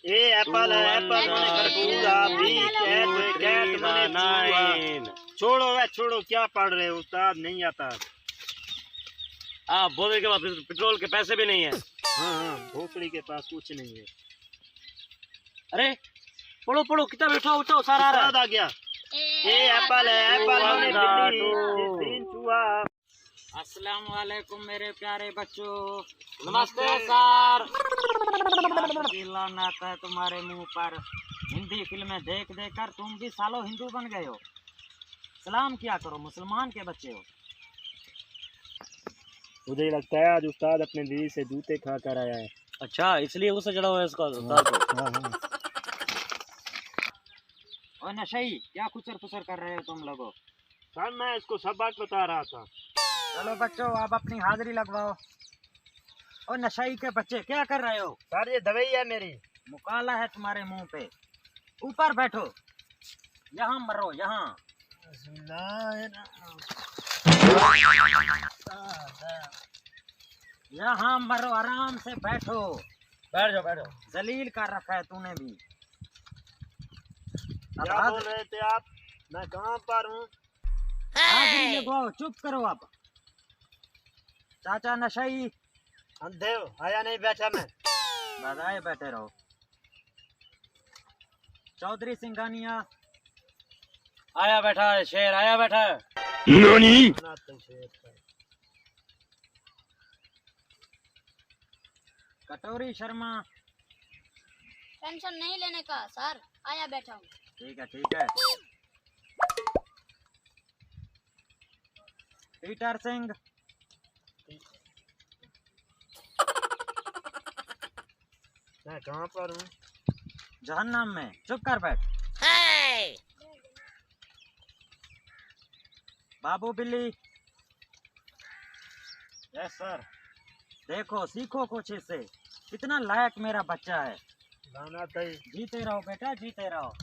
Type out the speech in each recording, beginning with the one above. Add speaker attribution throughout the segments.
Speaker 1: ए Apple है, Apple माने खरबूजा, बी कैट, कैट माने चूहा। छोड़ो वे छोड़ो, क्या पढ़ रहे हो उस्ताद, नहीं आता।
Speaker 2: आप बोले के बाद पेट्रोल के पैसे भी नहीं है।
Speaker 1: हाँ, भोसड़ी के पास कुछ नहीं है।
Speaker 2: अरे पढ़ो पढ़ो, किताब उठाओ उठाओ, सारा आ रहा है।
Speaker 1: आ गया। ए एप्पल है, एप्पल माने बिल्ली, तीन चूहा।
Speaker 3: अस्सलाम वालेकुम मेरे प्यारे बच्चों।
Speaker 2: नमस्ते सर।
Speaker 3: लानत है तुम्हारे मुंह पर। हिंदी फिल्में देख देख कर तुम भी सालों हिंदू बन गए हो। सलाम किया करो, मुसलमान के बच्चे हो।
Speaker 1: मुझे लगता है आज उस्ताद अपने बीवी से जूते खा कर आया है।
Speaker 2: अच्छा, इसलिए उसे चढ़ा हुआ है इसका उस्ताद को।
Speaker 1: हाँ।
Speaker 3: और नशई, क्या खुचर खुचर कर रहे हो तुम लोगों?
Speaker 1: सर मैं इसको सबक बता रहा था।
Speaker 3: चलो बच्चों, आप अपनी हाजिरी लगवाओ। और नशई के बच्चे क्या कर रहे हो?
Speaker 1: सर ये दवाई है मेरी।
Speaker 3: मुकाला है तुम्हारे मुंह पे। ऊपर बैठो, यहाँ मरो, यहाँ। यहाँ मरो, आराम से बैठो।
Speaker 2: बैठ जाओ बैठ जाओ।
Speaker 3: जलील कर रखा है तूने भी।
Speaker 1: क्या बोल रहे थे आप? मैं कहाँ पर हूँ?
Speaker 3: हाजिरी लगवाओ, चुप करो अब। चाचा नशई,
Speaker 1: अंधे हो, आया नहीं बैठा मैं।
Speaker 3: बधाई, बैठे रहो। चौधरी सिंघानिया,
Speaker 2: आया बैठा है शेर, आया बैठा है।
Speaker 3: कटोरी शर्मा।
Speaker 4: टेंशन नहीं लेने का सर, आया बैठा हूँ।
Speaker 3: ठीक है ठीक है। पीटर सिंह,
Speaker 1: मैं कहाँ पर हूँ?
Speaker 3: जहन्नम में। चुप कर बैठ। बाबू बिल्ली।
Speaker 1: Yes sir.
Speaker 3: देखो सीखो कुछ इससे। कितना लायक मेरा बच्चा है।
Speaker 1: गाना तय।
Speaker 3: जीते रहो बेटा, जीते रहो।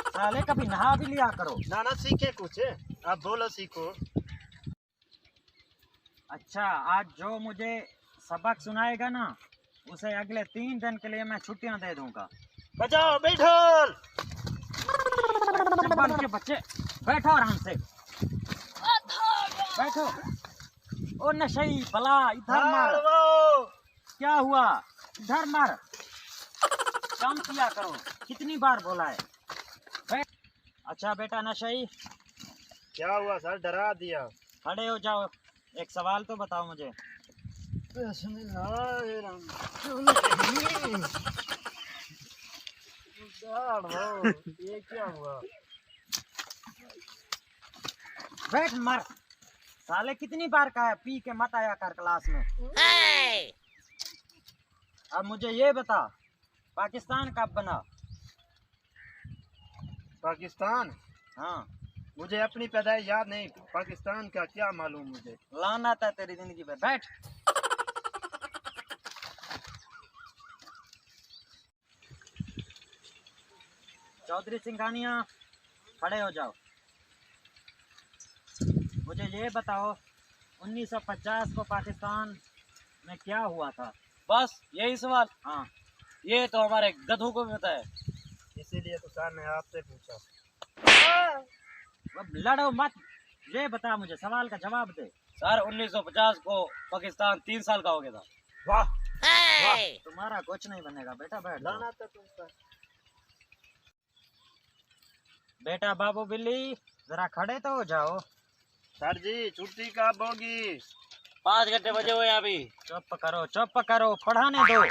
Speaker 3: साले कभी नहा भी लिया करो।
Speaker 1: ना सीखे कुछ, आप बोलो सीखो।
Speaker 3: अच्छा, आज जो मुझे सबक सुनाएगा ना, उसे अगले 3 दिन के लिए मैं छुट्टियां दे दूंगा।
Speaker 1: बजाओ बैठो।
Speaker 3: बन के बच्चे बैठो आराम से, बैठो। ओ नशई भला, इधर मार। क्या हुआ? इधर मार। काम किया करो, कितनी बार बोला है। अच्छा बेटा नशई,
Speaker 1: क्या हुआ सर, डरा दिया।
Speaker 3: खड़े हो जाओ, एक सवाल तो बताओ मुझे।
Speaker 1: ये क्या हुआ?
Speaker 3: बैठ मर। साले कितनी बार कहा है पी के मत आया कर क्लास में। अब मुझे ये बता, पाकिस्तान कब बना?
Speaker 1: पाकिस्तान?
Speaker 3: हाँ।
Speaker 1: मुझे अपनी पैदाइश याद नहीं, पाकिस्तान का क्या मालूम मुझे।
Speaker 3: लानत है तेरी जिंदगी पे। बैठ। चौधरी सिंघानिया, खड़े हो जाओ। मुझे ये बताओ, 1950 को पाकिस्तान में क्या हुआ था?
Speaker 2: बस यही सवाल?
Speaker 3: हाँ।
Speaker 2: ये तो हमारे गधों को भी पता है,
Speaker 1: इसीलिए तो सर ने आपसे पूछा।
Speaker 3: अब लड़ो मत, ये बता मुझे, सवाल का जवाब दे।
Speaker 2: सर 1950 को पाकिस्तान 3 साल का हो गया था।
Speaker 1: वाह
Speaker 3: वाह, तुम्हारा कुछ नहीं बनेगा बेटा, बैठ जाओ।
Speaker 1: लाना था तुम पर।
Speaker 3: बेटा बाबू बिल्ली, जरा खड़े तो हो जाओ।
Speaker 1: सर जी छुट्टी कब होगी?
Speaker 2: 5 घंटे बजे हुए अभी।
Speaker 3: चुप करो चुप करो, पढ़ाने दो।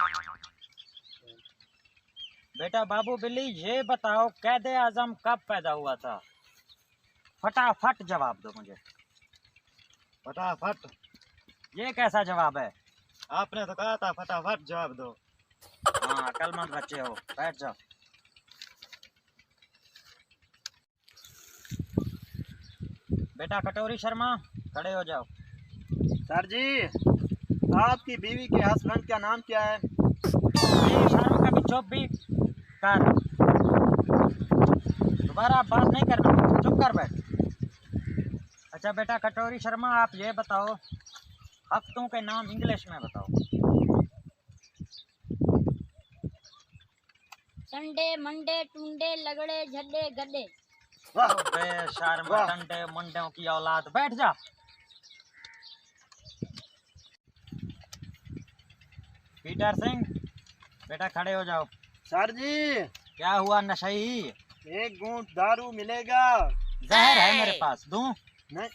Speaker 3: बेटा बाबू बिल्ली, ये बताओ कैदे आजम कब पैदा हुआ था? फटाफट जवाब दो मुझे,
Speaker 1: फटाफट?
Speaker 3: ये कैसा जवाब है?
Speaker 1: आपने तो कहा था फटाफट जवाब दो।
Speaker 3: हाँ, अक्लमंद बच्चे हो, बैठ जाओ। बेटा कटोरी शर्मा, खड़े हो जाओ।
Speaker 1: सर जी, आपकी बीवी के हस्बैंड का नाम क्या है?
Speaker 3: शर्म कभी चुप भी कर, दोबारा बात नहीं करना, चुप कर बैठ। अच्छा बेटा कटोरी शर्मा, आप ये बताओ, हफ्तों के नाम इंग्लिश में बताओ।
Speaker 4: संडे मंडे टुंडे लगड़े झड्डे गड्डे।
Speaker 1: वाह
Speaker 3: बेशर्म
Speaker 1: वाह।
Speaker 3: टंडे मुंडों की औलाद, बैठ जा। पीटर सिंह, बेटा खड़े हो जाओ।
Speaker 1: सर जी
Speaker 3: क्या हुआ नशई?
Speaker 1: एक घूंट दारू मिलेगा?
Speaker 3: जहर है मेरे पास, दूं?
Speaker 1: नहीं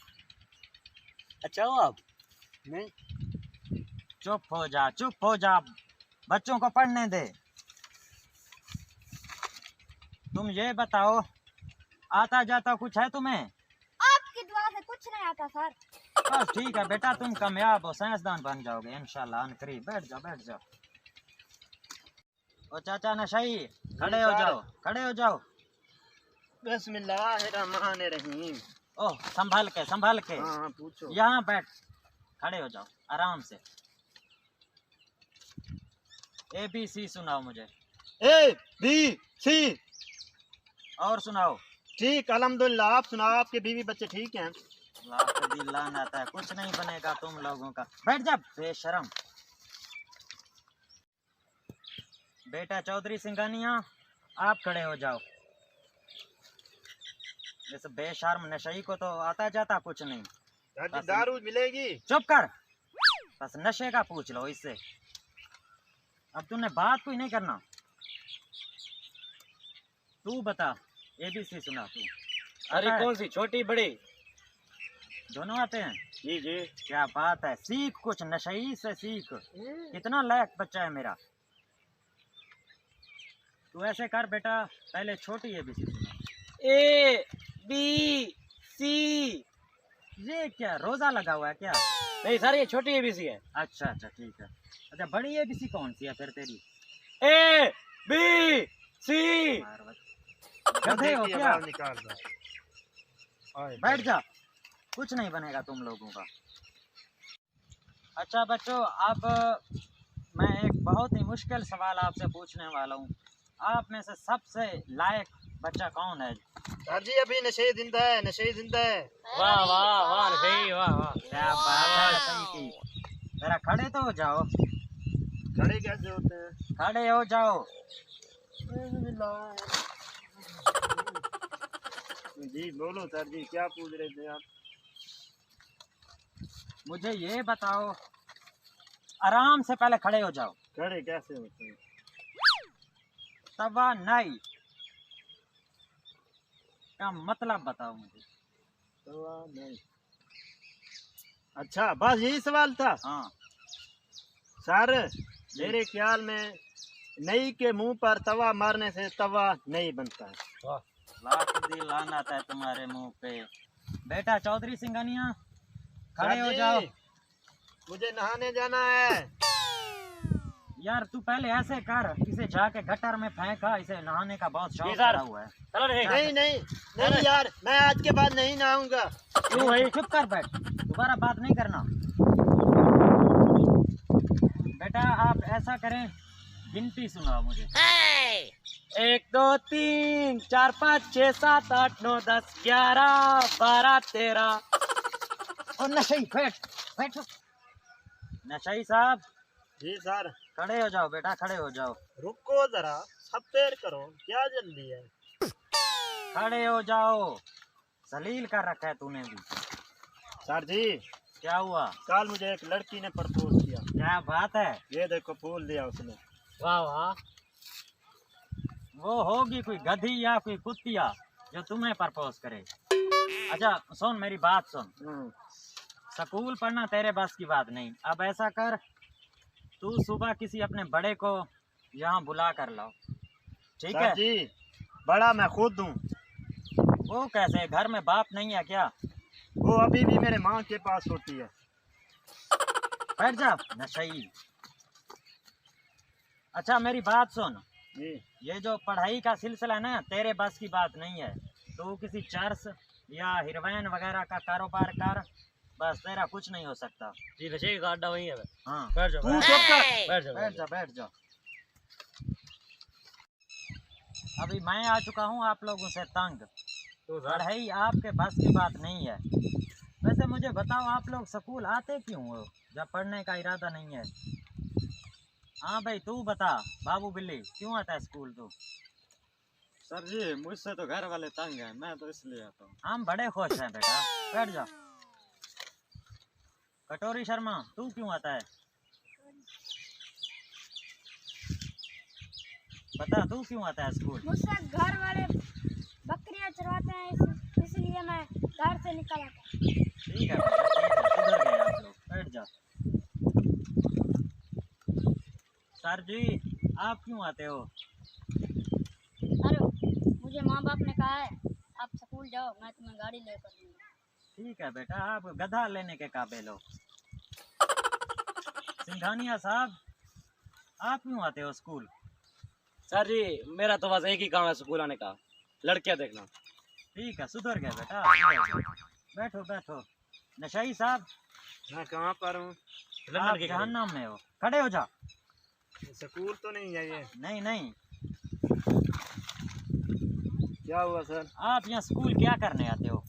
Speaker 2: अच्छा हो आप?
Speaker 1: नहीं।
Speaker 3: चुप हो जा, चुप हो जा, बच्चों को पढ़ने दे। तुम ये बताओ, आता जाता कुछ है तुम्हें?
Speaker 4: आपकी दुआ से कुछ नहीं आता सर।
Speaker 3: बस ठीक है बेटा, तुम कामयाब हो, साइंसदान बन जाओगे इंशाल्लाह अनकरीब। बैठ जाओ, बैठ जाओ। ओ चाचा नशई, खड़े हो
Speaker 1: सर।
Speaker 3: जाओ, खड़े हो जाओ।
Speaker 1: बिस्मिल्लाहिर्रहमानिर्रहीम।
Speaker 3: ओह, संभल के, संभल के।
Speaker 1: हाँ पूछो।
Speaker 3: यहाँ बैठ, खड़े हो जाओ आराम से। ABC सुनाओ मुझे।
Speaker 1: ABC।
Speaker 3: और सुनाओ।
Speaker 1: ठीक अल्हम्दुलिल्लाह। आप सुनाओ, आपके बीवी बच्चे ठीक हैं?
Speaker 3: लानत है, कुछ नहीं बनेगा तुम लोगों का। बैठ जा बेशरम। बेटा चौधरी सिंघानिया, आप खड़े हो जाओ। इस बेशर्म नशई को तो आता जाता कुछ नहीं।
Speaker 1: सर जी दारू मिलेगी?
Speaker 3: चुप कर, बस नशे का पूछ लो इससे। अब तूने बात कोई नहीं करना। तू बता, ABC सुना तू।
Speaker 2: अरे
Speaker 3: आता है?
Speaker 2: कौन सी, छोटी बड़ी?
Speaker 3: दोनों आते हैं?
Speaker 2: जी जी।
Speaker 3: क्या बात है, सीख कुछ, नशई से सीख। कितना लायक बच्चा है मेरा। तू ऐसे कर बेटा, पहले छोटी ABC सुना।
Speaker 2: ABC।
Speaker 3: ये क्या रोजा लगा हुआ है क्या?
Speaker 2: नहीं सर, ये छोटी ABC है।
Speaker 3: अच्छा अच्छा ठीक है। अच्छा बड़ी ABC कौन सी है फिर तेरी?
Speaker 2: ABC।
Speaker 3: गधे हो
Speaker 1: की
Speaker 3: क्या?
Speaker 1: आवाज निकाल दो। आए,
Speaker 3: बैठ जा, कुछ नहीं बनेगा तुम लोगों का। अच्छा बच्चों, अब मैं एक बहुत ही मुश्किल सवाल आपसे पूछने वाला हूँ। आप में से सबसे लायक बच्चा कौन है?
Speaker 1: सर जी अभी नशे जिंदा है, नशे जिंदा है।
Speaker 2: वाह वाह वाह सही, वाह वाह।
Speaker 3: क्या बात है, सही की। जरा खड़े तो हो जाओ,
Speaker 1: खड़े कैसे होते हैं?
Speaker 3: खड़े हो जाओ।
Speaker 1: जी बोलो सर जी, क्या पूछ रहे थे आप?
Speaker 3: मुझे ये बताओ, आराम से पहले खड़े हो जाओ।
Speaker 1: खड़े कैसे होते हैं?
Speaker 3: तवानाई का मतलब बताओ मुझे।
Speaker 1: तो नहीं। अच्छा बस यही सवाल था?
Speaker 3: हाँ।
Speaker 1: सर मेरे ख्याल में नई के मुंह पर तवा मारने से तवा नहीं बनता है।
Speaker 3: लाख दी लानत है तुम्हारे मुंह पे। बेटा चौधरी सिंघानिया, खड़े
Speaker 1: सर
Speaker 3: हो
Speaker 1: जी,
Speaker 3: जाओ।
Speaker 1: मुझे नहाने जाना है।
Speaker 3: यार तू पहले ऐसे कर, इसे जाके गटर में फेंका, इसे नहाने का बहुत शौक
Speaker 2: जी सर।
Speaker 3: पड़ा हुआ है।
Speaker 2: चलो नहीं।
Speaker 1: नहीं नहीं नहीं यार, मैं आज के बाद नहीं नहाऊंगा।
Speaker 3: क्यों भाई? चुप कर बैठ, दोबारा बात नहीं करना। बेटा आप ऐसा करें, गिनती सुनाओ मुझे।
Speaker 2: 1 2 3 4 5 6 7 8 9 10 11 12 13।
Speaker 3: और नशई बैठ, बैठ। नशई साहब
Speaker 1: जी सर।
Speaker 3: खड़े हो जाओ बेटा, खड़े हो जाओ।
Speaker 1: रुको जरा, सब्र करो, क्या जल्दी है?
Speaker 3: खड़े हो जाओ, जलील कर रखा है तूने भी।
Speaker 1: सर जी
Speaker 3: क्या हुआ?
Speaker 1: कल मुझे एक लड़की ने प्रपोज किया।
Speaker 3: क्या बात है?
Speaker 1: ये देखो फूल दिया उसने।
Speaker 2: वाह वाह।
Speaker 3: वो होगी कोई गधी या कोई कुत्तिया जो तुम्हें प्रपोज करे। अच्छा सुन, मेरी बात सुन। स्कूल पढ़ना तेरे बस की बात नहीं। अब ऐसा कर, तू सुबह किसी अपने बड़े को यहाँ बुला कर लाओ, ठीक
Speaker 1: सर
Speaker 3: है?
Speaker 1: जी बड़ा मैं खुद हूँ।
Speaker 3: वो कैसे, घर में बाप नहीं है क्या?
Speaker 1: वो अभी भी मेरे माँ के पास होती है।
Speaker 3: बैठ जा नशई। अच्छा मेरी बात सुन,
Speaker 1: जी
Speaker 3: ये जो पढ़ाई का सिलसिला है ना, तेरे बस की बात नहीं है। तू किसी चर्च या हीरोइन वगैरह का कारोबार कर, बस तेरा कुछ नहीं हो सकता।
Speaker 2: जी नशे का अड्डा वही है।
Speaker 3: हाँ
Speaker 2: बैठ जाओ,
Speaker 1: तू
Speaker 2: बैठ
Speaker 1: चुप कर।
Speaker 2: बैठ जाओ,
Speaker 3: बैठ जा, बैठ जा। अभी मैं आ चुका हूँ आप लोगों से तंग।
Speaker 2: तो सर
Speaker 3: पढ़ाई आपके बस की बात नहीं है। वैसे मुझे बताओ, आप लोग स्कूल आते क्यों हो जब पढ़ने का इरादा नहीं है? हाँ भाई तू बता, बाबू बिल्ली क्यों आता है स्कूल तू?
Speaker 2: सर जी मुझसे तो घर वाले तंग हैं, मैं तो इसलिए आता हूँ।
Speaker 3: हम बड़े खुश हैं बेटा, बैठ जा। कटोरी शर्मा तू क्यों आता है? बता तू क्यों आता है स्कूल?
Speaker 4: मुझसे घर वाले बकरियां चरवाते हैं, इसलिए मैं घर से निकल आता हूँ।
Speaker 3: ठीक है बेटा, ठीक है, सुधर गए आप लोग, बैठ जा। सर जी आप क्यों आते हो?
Speaker 4: अरे मुझे माँ बाप ने कहा है आप स्कूल जाओ, मैं तुम्हें गाड़ी लेकर दूंगा।
Speaker 3: ठीक है बेटा, आप गधा लेने के काबिल हो। सिंघानिया साहब आप क्यों आते हो स्कूल?
Speaker 2: सर जी मेरा तो बस एक ही काम है स्कूल आने का, लड़कियां देखना।
Speaker 3: ठीक है, सुधर गए बेटा, सुधर गए। बैठो बैठो। नशाई साहब
Speaker 1: मैं कहाँ पर हूँ?
Speaker 3: आप जहन्नम में हो, खड़े हो जा।
Speaker 1: स्कूल तो नहीं जाइए।
Speaker 3: नहीं नहीं,
Speaker 1: क्या हुआ सर?
Speaker 3: आप यहाँ स्कूल क्या करने आते हो?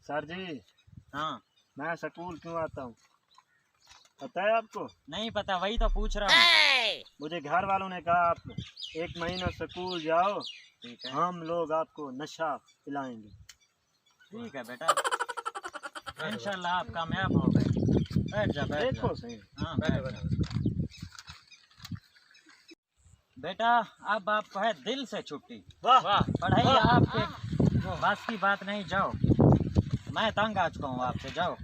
Speaker 1: सर जी
Speaker 3: हाँ
Speaker 1: मैं स्कूल क्यों आता हूँ पता है आपको?
Speaker 3: नहीं पता, वही तो पूछ रहा हूँ।
Speaker 1: मुझे घर वालों ने कहा आप 1 महीना स्कूल जाओ,
Speaker 3: ठीक है,
Speaker 1: हम लोग आपको नशा पिलाएंगे।
Speaker 3: ठीक है बेटा, इंशाल्लाह आप कामयाब हो गए। बैठ जा बैठ जा।
Speaker 1: देखो सही।
Speaker 3: हाँ बैठ जा। बेटा अब आपको है दिल से छुट्टी।
Speaker 1: वाह
Speaker 3: पढ़ाई आपके बस की बात नहीं, जाओ। मैं तंग आ चुका हूँ आपसे, जाओ।